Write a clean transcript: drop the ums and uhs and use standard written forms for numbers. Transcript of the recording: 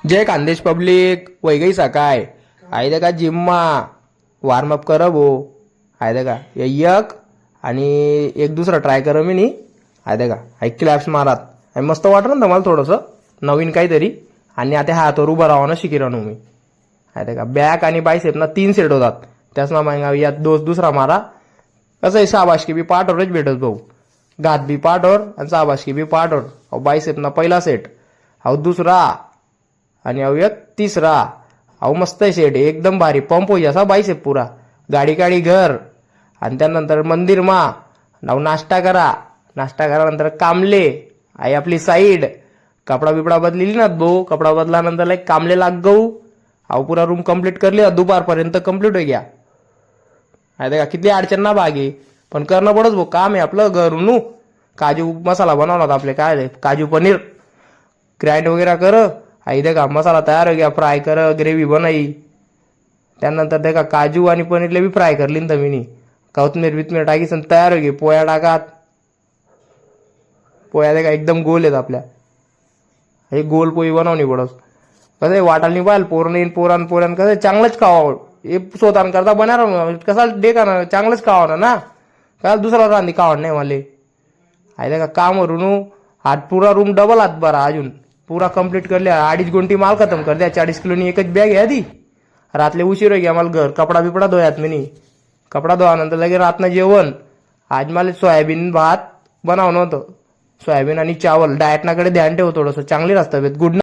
जय Khandesh public Vaigai सकाय आहे का जिममा वॉर्मअप कर भो आहे का एक आणि एक दुसरा ट्राय कर मी नी आहे का एक क्लॅप्स मारात आणि मस्त वाटलं ना मला थोडंसं नवीन काहीतरी आणि आता हातावर उभं राहणं शिकी राहणं मी आहे का बॅक आणि बायसेप ना 3 सेट होतात त्याच ना मग यात दुसरा मारा कसं आहे शाबाशकी बी पाठवरच भेटत भाऊ घात बी पाठवर आणि शाबाशकी बी पाठवर अहो बायसेप ना पहिला सेट अहो दुसरा आणि अहो एक तिसरा अहो मस्त सेट एकदम भारी पंप होई असा बायसेप पुरा गाडी काढी घर आणि त्यानंतर मंदिर मा नाश्ता करा नंतर कामले आई आपली साईड कपडा बिपडा बदलेली ना भाऊ कपडा बदल्यानंतर लाईक कामले लाग गऊ अहो पुरा रूम कंप्लीट करली दुपारपर्यंत कंप्लीट हो गया आहे का किती अडचण ना भागी पण करणं पडत भाऊ काम आहे आपलं घरून काजू मसाला बनवला आपले काय काजू पनीर ग्राइंड वगैरे कर आई देखा मसाला तयार हो गया फ्राय कर ग्रेव्ही बनाई त्यानंतर देखा काजू आणि पनीरले बी फ्राय करली ना मी कोथमीर बिथमीर टाकी तयार हो गई पोया टाकात पोया देखा एकदम गोल आहेत आपल्या हे गोल पोळी बनवणी पडस कसं आहे वाटायला पाहिजे पोरण येईन पोरान कसं चांगलंच खावं हे स्वतः करता बना कसा देखा ना चांगलंच खावं ना का दुसरा रांधी खावं नाही मला आहे का काम वरून हात पुरा रूम डबल हात बरा अजून पूरा कंप्लीट करले 2.5 गुंठी माल खतम कर द्या 40 किलोनी एकच बॅग आहे आधी रातले उशीर हो गया मला घर कपडा बिपडा धुयात मी कपडा धुवानंतर लगे रातनं जेवण आज मला सोयाबीन भात बनावणं होतं सोयाबीन आणि चावल डाएटनाकडे ध्यान ठेव थोडंसं चांगली राहत तब्येत गुड